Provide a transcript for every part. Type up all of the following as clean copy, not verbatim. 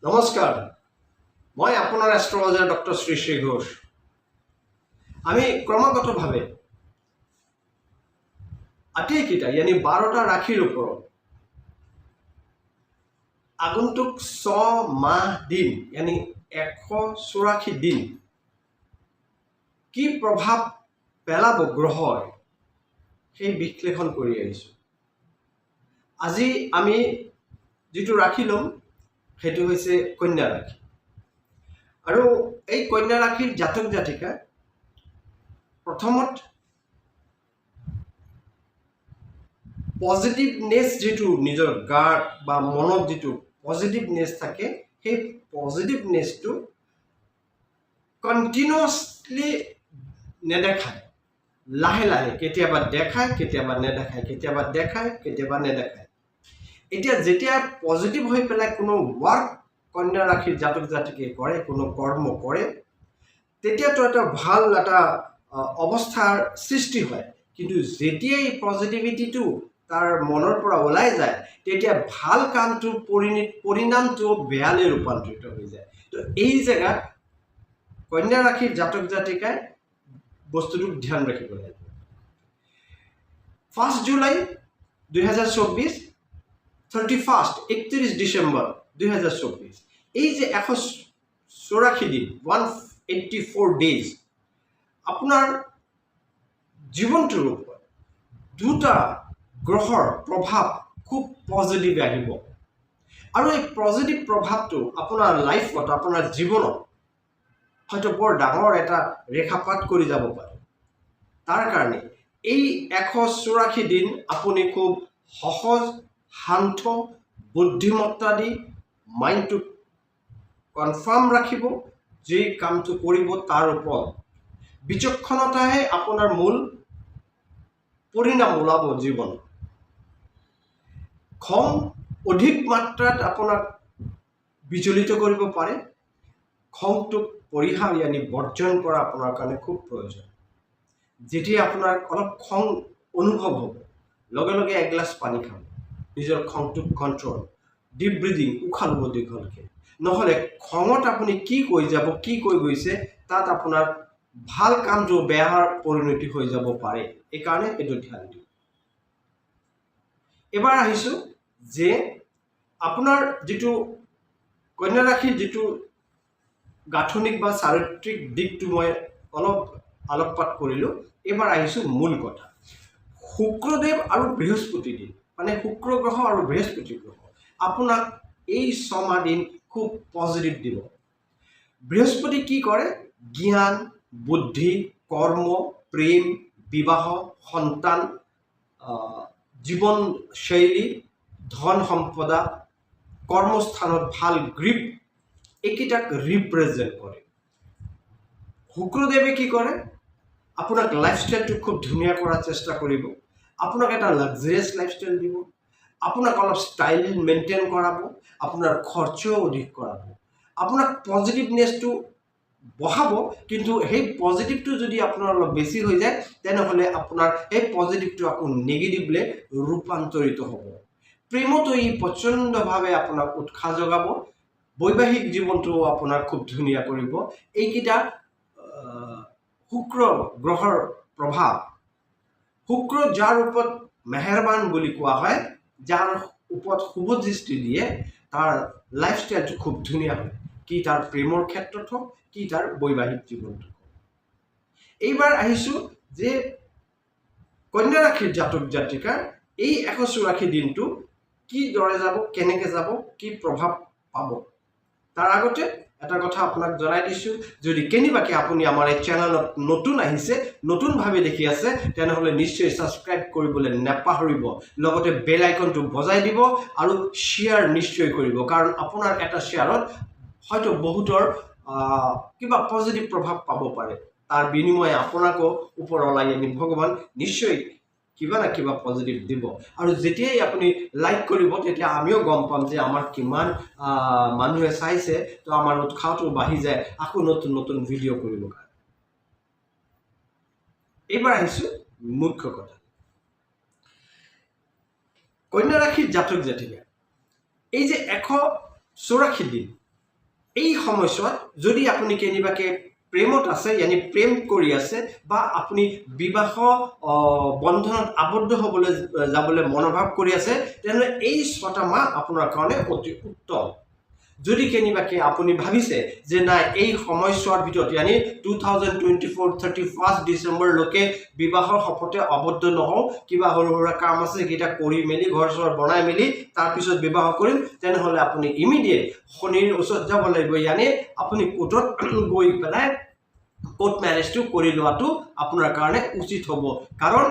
নমস্কাৰ, মই আপোনাৰ এষ্ট্ৰলজাৰ ডক্টৰ শ্ৰী শ্ৰী ঘোষ। আমি ক্ৰমাগতভাৱে আটাইকেইটা यानी 12টা ৰাশিৰ ওপৰত আগন্তুক 6 মাহ দিন यानी 184 দিন কি প্ৰভাৱ পেলাব গ্ৰহই সেই বিশ্লেষণ কৰি আহিছোঁ। আজি আমি যিটো ৰাশি ল'ম সেইটো হৈছে কন্যা ৰাশি। আৰু এই কন্যা ৰাশিৰ জাতক জাতিকা প্ৰথমত পজিটিভনেছ যিটো নিজৰ গাত বা মনত যিটো পজিটিভনেছ থাকে সেই পজিটিভনেছটো কণ্টিনিউয়াছলি নেদেখায়, লাহে লাহে কেতিয়াবা দেখায়, কেতিয়াবা নেদেখায়, কেতিয়াবা দেখায়, কেতিয়াবা নেদেখায়। এতিয়া যেতিয়া পজিটিভ হৈ পেলাই কোনো ৱৰ্ক কন্যা ৰাশিৰ জাতক জাতিকে কৰে, কোনো কৰ্ম কৰে, তেতিয়াতো এটা ভাল এটা অৱস্থাৰ সৃষ্টি হয়। কিন্তু যেতিয়াই পজিটিভিটিটো তাৰ মনৰ পৰা ওলাই যায় তেতিয়া ভাল কামটোৰ পৰিণামটো বেয়ালৈ ৰূপান্তৰিত হৈ যায়। তো এই জেগাত কন্যা ৰাশিৰ জাতক জাতিকাই বস্তুটো ধ্যান ৰাখিব লাগিব। 1 জুলাই 2024, 31 ডিসেম্বৰ 2024, এই যে 184 দিন 184 ডেজ আপোনাৰ জীৱনটোৰ ওপৰত দুটা গ্ৰহৰ প্ৰভাৱ খুব পজিটিভ আহিব। আৰু এই পজিটিভ প্ৰভাৱটো আপোনাৰ লাইফত, আপোনাৰ জীৱনত হয়তো বৰ ডাঙৰ এটা ৰেখাপাত কৰি যাব পাৰে। তাৰ কাৰণে এই 184 দিন আপুনি খুব সহজ, শান্ত, বুদ্ধিমত্তা দি মাইণ্ডটো কনফাৰ্ম ৰাখিব। যি কামটো কৰিব তাৰ ওপৰত বিচক্ষণতাহে আপোনাৰ মূল পৰিণাম ওলাব জীৱনত। খং অধিক মাত্ৰাত আপোনাক বিচলিত কৰিব পাৰে। খংটোক পৰিহাৰ यानी বৰ্জন কৰা আপোনাৰ কাৰণে খুব প্ৰয়োজন। যেতিয়া আপোনাৰ অলপ খং অনুভৱ হ'ব, লগে লগে এগিলাচ পানী খাব, নিজৰ খংটোক কণ্ট্ৰল, ডিপ ব্ৰিডিং, উশাহ ল'ব দীঘলকৈ। নহ'লে খঙত আপুনি কি কৈ যাব, কি কৈ গৈছে তাত আপোনাৰ ভাল কামটো বেয়াৰ পৰিণতি হৈ যাব পাৰে। এইকাৰণে এইটো ধ্যান দিওঁ। এবাৰ আহিছোঁ যে আপোনাৰ যিটো কন্যা ৰাশিৰ যিটো গাঁথনিক বা চাৰিত্ৰিক দিশটো মই অলপ আলোকপাত কৰিলোঁ। এবাৰ আহিছোঁ মূল কথা। শুক্ৰদেৱ আৰু বৃহস্পতি দিন, মানে শুক্ৰ গ্ৰহ আৰু বৃহস্পতি গ্ৰহ আপোনাক এই 6 মাহ দিন খুব পজিটিভ দিব। বৃহস্পতি কি কৰে? জ্ঞান, বুদ্ধি, কৰ্ম, প্ৰেম, বিবাহ, সন্তান, জীৱনশৈলী, ধন সম্পদা, কৰ্মস্থানত ভাল গ্ৰিপ, এইকেইটাক ৰিপ্ৰেজেণ্ট কৰে। শুক্ৰদেৱে কি কৰে? আপোনাক লাইফষ্টাইলটো খুব ধুনীয়া কৰাৰ চেষ্টা কৰিব, আপোনাক এটা লাক্সাৰিয়াছ লাইফষ্টাইল দিব, আপোনাক অলপ ষ্টাইল মেইনটেইন কৰাব, আপোনাৰ খৰচও অধিক কৰাব, আপোনাক পজিটিভনেছটো বঢ়াব। কিন্তু সেই পজিটিভটো যদি আপোনাৰ অলপ বেছি হৈ যায় তেনেহ'লে আপোনাৰ সেই পজিটিভটো আকৌ নেগেটিভলৈ ৰূপান্তৰিত হ'ব। প্ৰেমতো ই প্ৰচণ্ডভাৱে আপোনাক উৎসাহ যোগাব, বৈবাহিক জীৱনটো আপোনাৰ খুব ধুনীয়া কৰিব। এইকেইটা শুক্ৰ গ্ৰহৰ প্ৰভাৱ। শুক্ৰ যাৰ ওপৰত মেহেৰবান বুলি কোৱা হয়, যাৰ ওপৰত শুভ দৃষ্টি দিয়ে, তাৰ লাইফষ্টাইলটো খুব ধুনীয়া হয়। কি তাৰ প্ৰেমৰ ক্ষেত্ৰত হওক, কি তাৰ বৈবাহিক জীৱনটো হওক। এইবাৰ আহিছোঁ যে কন্যা ৰাশিৰ জাতক জাতিকাৰ এই 184 দিনটো কিদৰে যাব, কেনেকৈ যাব, কি প্ৰভাৱ পাব। তাৰ আগতে এটা কথা আপোনাক জনাই দিছোঁ, যদি কেনেবাকৈ আপুনি আমাৰ এই চেনেলত নতুন আহিছে, নতুনভাৱে দেখি আছে, তেনেহ'লে নিশ্চয় ছাবস্ক্ৰাইব কৰিবলৈ নাপাহৰিব। লগতে বেল আইকনটো বজাই দিব আৰু শ্বেয়াৰ নিশ্চয় কৰিব, কাৰণ আপোনাৰ এটা শ্বেয়াৰত হয়তো বহুতৰ কিবা পজিটিভ প্ৰভাৱ পাব পাৰে। তাৰ বিনিময়ে আপোনাকো ওপৰলৈ আনি ভগৱান নিশ্চয় কিবা না কিবা পজিটিভ দিব। আৰু যেতিয়াই আপুনি লাইক কৰিব তেতিয়া আমিও গম পাম যে আমাৰ কিমান মানুহে চাইছে, তো আমাৰ উৎসাহটো বাঢ়ি যায় আকৌ নতুন নতুন ভিডিঅ' কৰিবৰ কাৰণে। এইবাৰ আহিছোঁ মুখ্য কথা। কন্যা ৰাশিৰ জাতক জাতিকা এই যে 184 দিন এই সময়ছোৱাত যদি আপুনি কেনিবাকে প্ৰেমত আছে ইয়ানি প্ৰেম কৰি আছে বা আপুনি বিবাহ বন্ধনত আবদ্ধ হ'বলৈ যাবলৈ মনোভাৱ কৰি আছে তেনে এই 6টা মাহ আপোনাৰ কাৰণে অতি উত্তম যদি কেনিবাকে আপুনি ভাবিছে যে নাই এই সময়ছোৱাৰ ভিতৰত ইয়ানি 2024 31 ডিসেম্বৰলৈকে বিবাহৰ শপথে আবদ্ধ নহওঁ কিবা সৰু সৰু কাম আছে কিটা কৰি মেলি ঘৰ চৰ বনাই মেলি তাৰ পিছত বিবাহ কৰিম তেনেহলে আপুনি ইমিডিয়েট শনিৰ ওচৰত যাব লাগিব ইয়ানি আপুনি কোৰ্টত গৈ পেলাই কোৰ্ট ম্যাৰেজটো কৰি লোৱাটো আপোনাৰ কাৰণে উচিত হ'ব কাৰণ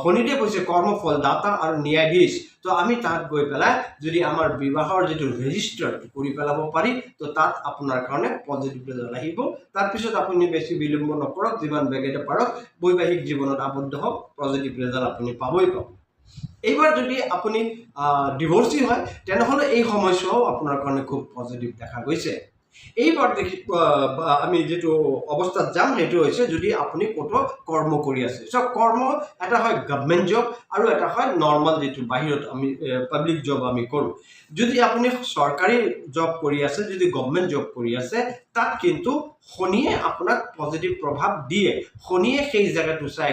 শনিদেৱ হৈছে কৰ্মফল দাতা আৰু ন্যায়াধীশ তো আমি তাত গৈ পেলাই যদি আমাৰ বিবাহৰ যেটো ৰেজিষ্টাৰ কৰি পেলাব পাৰি তো তাত আপোনাৰ কাৰণে পজিটিভ ৰিজাল্ট আহিব তাৰ পিছত আপুনি বেছি বিলম্ব নকৰক যিমান বেগেতে পাৰক বৈবাহিক জীৱনত আবদ্ধ হওক পজিটিভ ৰিজাল্ট আপুনি পাবই পাব এইবাৰ যদি আপুনি ডিভোৰ্সি হয় তেনেহলে এই সময়ছোৱাও আপোনাৰ কাৰণে খুব পজিটিভ দেখা গৈছে এইবাৰ দেখি আমি যেটো অৱস্থাত যাম হেতু হৈছে যদি আপুনি কোটো কৰ্ম কৰি আছে সো কৰ্ম এটা হয় গভৰ্নমেন্ট জব আৰু এটা হয় নৰমাল যেটো বাহিৰত আমি পাব্লিক জব আমি কৰো যদি আপুনি সৰকাৰি জব কৰি আছে যদি গভৰ্নমেন্ট জব কৰি আছে তাত কিন্তু শনিয়ে আপোনাক পজিটিভ প্ৰভাৱ দিয়ে শনিয়ে সেই জায়গাটো চাই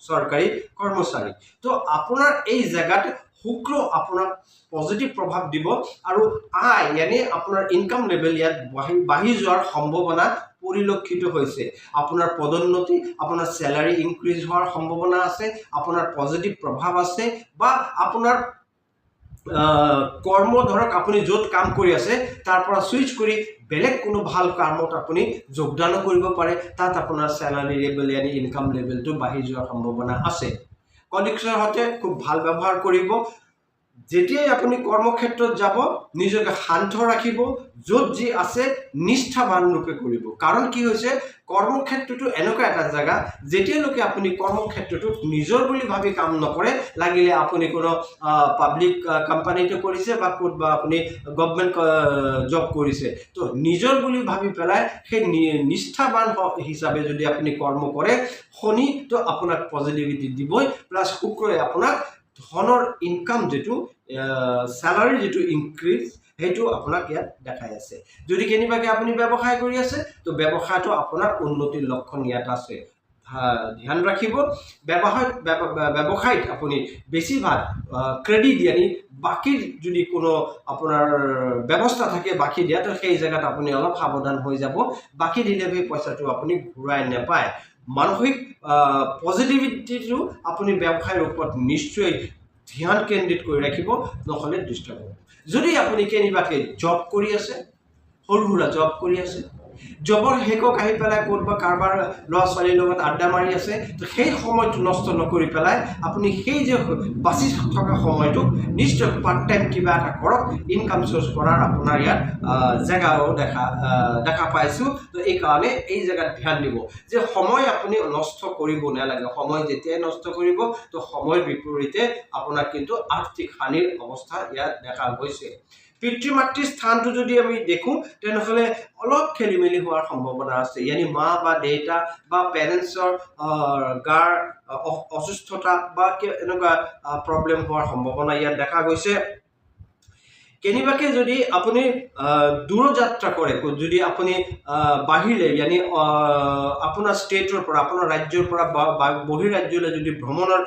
সৰকাৰি কৰ্মচাৰী তো আপোনাৰ এই জায়গাত শুক্ৰ আপোনাক পজিটিভ প্ৰভাৱ দিব আৰু আয় यानी আপোনাৰ ইনকাম লেভেল ইয়াত বাঢ়ি যোৱাৰ সম্ভাৱনা পৰিলক্ষিত হৈছে আপোনাৰ পদোন্নতি আপোনাৰ স্যালাৰি ইনক্ৰিজ হোৱাৰ সম্ভাৱনা আছে আপোনাৰ পজিটিভ প্ৰভাৱ আছে বা আপোনাৰ কৰ্ম ধৰক আপুনি যত কাম কৰি আছে তাৰ পৰা সুইচ কৰি বেলেগ কোনো ভাল কামত আপুনি যোগদান কৰিব পাৰে তাত আপোনাৰ স্যালাৰি লেভেল यानी ইনকাম লেভেলটো বাঢ়ি যোৱাৰ সম্ভাৱনা আছে কলিগছৰ হতে খুব ভাল ব্যৱহাৰ কৰিব যেতিয়াই আপুনি কৰ্মক্ষেত্ৰত যাব নিজকে শান্ত ৰাখিব যত যি আছে নিষ্ঠাবান ৰূপে কৰিব কাৰণ কি হৈছে কৰ্মক্ষেত্ৰটো এনেকুৱা এটা জায়গা যেতিয়ালৈকে আপুনি কৰ্মক্ষেত্ৰটো নিজৰ বুলি ভাবি কাম নকৰে লাগিলে আপুনি কোনো পাব্লিক কোম্পানীতে কৰিছে বা কোনবা আপুনি গভৰ্নমেন্ট জব কৰিছে তো নিজৰ বুলি ভাবি পেলাই সেই নিষ্ঠাবান হিচাপে যদি আপুনি কৰ্ম কৰে শনি তো আপোনাক পজিটিভিটি দিবই প্লাস শুক্ৰই আপোনাক ধনৰ ইনকাম যেটো স্যালাৰি যেটো ইনক্ৰিজ হেতু আপোনাক ইয়াত দেখাই আছে যদি কেনিবাকে আপুনি ব্যৱসায় কৰি আছে তো ব্যৱসায়টো আপোনাৰ উন্নতিৰ লক্ষণ ইয়াত আছে ধ্যান ৰাখিব ব্যৱসায়ত আপুনি বেছিভাগ ক্ৰেডিট यानी বাকি যদি কোনো আপোনাৰ ব্যৱস্থা থাকে বাকি দিয়া তো সেই জায়গাত আপুনি অলপ সাৱধান হৈ যাব বাকি দিলে পইচাটো আপুনি ঘূৰাই নাপায় মানসিক পজিটিভিটিটো আপুনি ব্যৱসায়ৰ ওপৰত নিশ্চয় ধ্যান কেন্দ্ৰিত কৰি ৰাখিব নহলে ডিস্টাৰ্ব হ'ব যদি আপুনি কেনিবাকে জব কৰি আছে সৰুহুৰা জব কৰি আছে জবৰ হেকক আহি পেলাই কোনবা কাৰবাৰ লৰা ছোৱালীৰ লগত আড্ডা মাৰি আছে তো সেই সময়টো নষ্ট নকৰি পেলাই আপুনি সেই যে বাছি থকা সময়টো নিশ্চয় পাৰ্ট টাইম কিবা এটা কৰক ইনকাম সোৰ্স কৰাৰ আপোনাৰ ইয়াত জায়গাও দেখা পাইছো তো এই কাৰণে এই জায়গাত ধ্যান দিব যে সময় আপুনি নষ্ট কৰিব নালাগে সময় যেতিয়া নষ্ট কৰিব তো সময়ৰ বিপৰীতে আপোনাৰ কিন্তু আৰ্থিক হানিৰ অৱস্থা ইয়াত দেখা গৈছে পিতৃ মাতৃ স্থানটো যদি আমি দেখো তেনেহলে অলপ খেলিমেলি হোৱাৰ সম্ভাৱনা আছে यानी মা বা দেউতা বা পেৰেন্টছৰ গাৰ অসুস্থতা বা এনেকুৱা প্ৰবলেম হোৱাৰ সম্ভাৱনা ইয়াত দেখা গৈছে কেনিবাকে যদি আপুনি দূৰ যাত্ৰা কৰে যদি আপুনি বাহিৰে यानी আপোনাৰ ষ্টেটৰ পৰা আপোনাৰ ৰাজ্যৰ পৰা বহিৰ ৰাজ্যলৈ যদি ভ্ৰমণৰ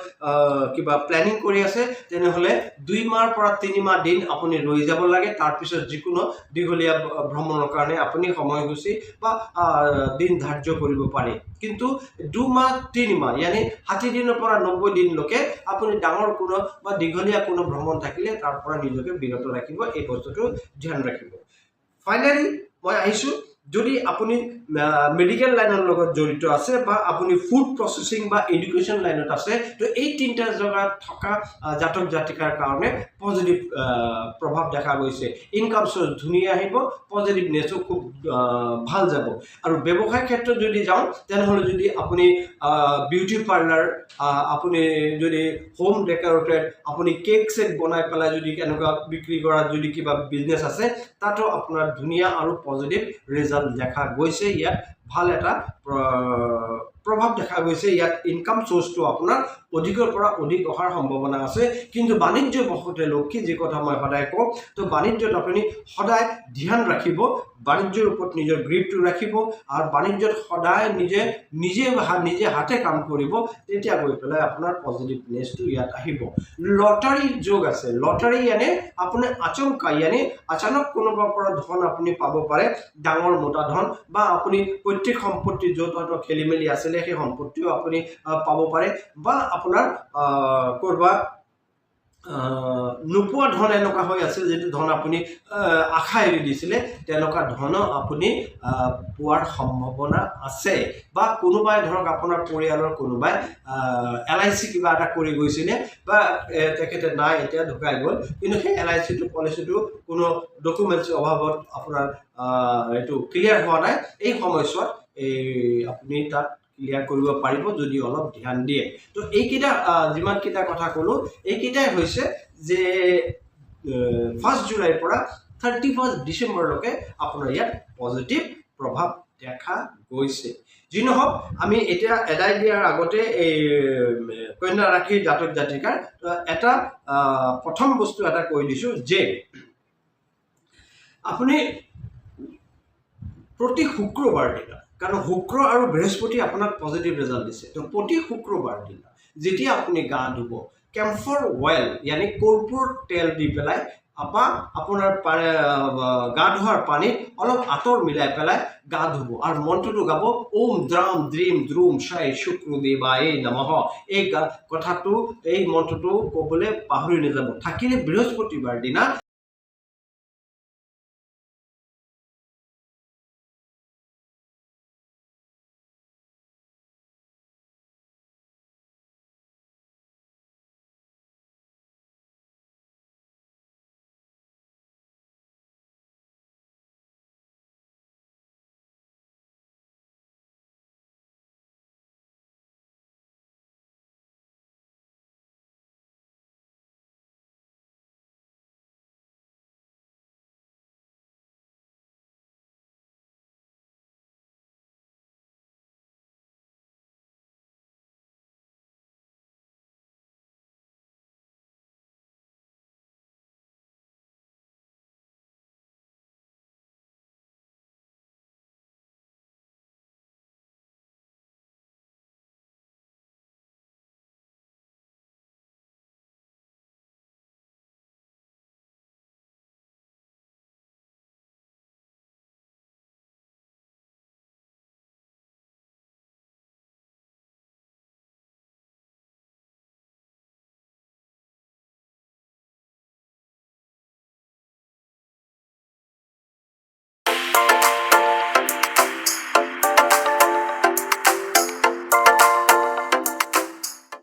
কিবা প্ল্যানিং কৰি আছে তেনেহলে 2 মাহ পৰা 3 মাহ দিন আপুনি ৰৈ যাব লাগে তাৰ পিছত যিকোনো দিগলীয়া ভ্ৰমণৰ কাৰণে আপুনি সময়সূচী বা দিন ধাৰ্য কৰিব পাৰে কিন্তু 2 মাহ 3 মাহ यानी 60 দিনৰ পৰা 90 দিন লৈকে আপুনি ডাঙৰ কোনো বা দিগলীয়া কোনো ভ্ৰমণ থাকিলে তাৰ পৰা নিজকে বিৰত ৰাখিব এই বস্তুটো ধ্যান ৰাখিব ফাইনালি মই আহিছো যদি আপুনি মেডিকেল লাইনৰ লগত জড়িত আছে বা আপুনি ফুড প্ৰসেসিং বা এডুকেশন লাইনত আছে তো এই তিনটা জায়গাত থকা জাতক জাতিকাৰ কাৰণে পজিটিভ প্ৰভাৱ দেখা গৈছে ইনকাম সোৰ্স ধুনিয়া আহিব পজিটিভনেসও খুব ভাল যাব আৰু ব্যৱসায় ক্ষেত্ৰত যদি যাও তেনেহলে যদি আপুনি বিউটি পাৰ্লাৰ আপুনি যদি হোম ডেকোৰেটেড আপুনি কেক সেট বনাই পেলাই যদি এনেকুৱা বিক্ৰী কৰা যদি কিবা বিজনেস আছে তাতো আপোনাৰ ধুনিয়া আৰু পজিটিভ ৰিজাল্ট দেখা গৈছে ইয়াত ভাল এটা প্ৰভাৱ দেখা গৈছে। ইয়াত ইনকাম সোৰ্সটো আপোনাৰ অধিকৰ পৰা অধিক অহাৰ সম্ভাৱনা আছে। কিন্তু বাণিজ্য বশতে লক্ষী যি কথা মই সদায় কওঁ, তো বাণিজ্যত আপুনি সদায় ধ্যান ৰাখিব, বাণিজ্যৰ ওপৰত নিজৰ গ্ৰিপটো ৰাখিব আৰু বাণিজ্যত সদায় নিজে হাতে কাম কৰিব, তেতিয়া গৈ পেলাই আপোনাৰ পজিটিভনেছটো ইয়াত আহিব। লটাৰী যোগ আছে। লটাৰী এনে আপুনি আচমকা यानी अचानक কোনোবাৰ পৰা ধন আপুনি পাব পাৰে, ডাঙৰ মোটা ধন, বা আপুনি পৈতৃক সম্পত্তি য'ত হয়তো খেলি মেলি আছিলে সেই সম্পত্তিও আপুনি পাব পাৰে, বা আপোনাৰ কৰবা নোপোৱা ধন এনেকুৱা হৈ আছে যিটো ধন আপুনি আশা এৰি দিছিলে, তেনেকুৱা ধন আপুনি পোৱাৰ সম্ভাৱনা আছে। বা কোনোবাই ধৰক আপোনাৰ পৰিয়ালৰ কোনোবাই LIC কিবা এটা কৰি গৈছিলে, বা তেখেতে নাই এতিয়া ঢুকাই গ'ল, কিন্তু সেই LICটো পলিচিটো কোনো ডকুমেণ্টছৰ অভাৱত আপোনাৰ এইটো ক্লিয়াৰ হোৱা নাই, এই সময়ছোৱাত আপুনি তাত ক্লিয়াৰ কৰিব পাৰিব যদি অলপ ধ্যান দিয়ে। তো এইকেইটা যিমানকেইটা কথা ক'লো, এইকেইটাই হৈছে যে 1 জুলাইৰ পৰা 31 ডিচেম্বৰলৈকে আপোনাৰ ইয়াত পজিটিভ প্ৰভাৱ দেখা গৈছে। যি নহওক, আমি এতিয়া এদাই দিয়াৰ আগতে এই কন্যা ৰাশিৰ জাতক জাতিকাৰ এটা প্ৰথম বস্তু এটা কৈ দিছোঁ যে আপুনি প্ৰতি শুক্ৰবাৰ দিনা, কাৰণ শুক্ৰ আৰু বৃহস্পতি আপোনাক পজিটিভ ৰিজাল্ট দিছে, তো প্ৰতি শুক্ৰবাৰ দিনা যেতিয়া আপুনি গা ধুব, কেম্ফৰ অইল यानी কৰ্পূৰ তেল দি পেলাই আপোনাৰ গা ধোৱাৰ পানীত অলপ আতৰ মিলাই পেলাই গা ধুব আৰু মন্ত্ৰটো গাব, ওম দ্ৰাম দ্ৰীম দ্ৰুম শাই শুক্ৰদেৱায়ে নমঃ। এই কথাটো, এই মন্ত্ৰটো ক'বলৈ পাহৰি নাযাব। থাকিলে বৃহস্পতিবাৰ দিনা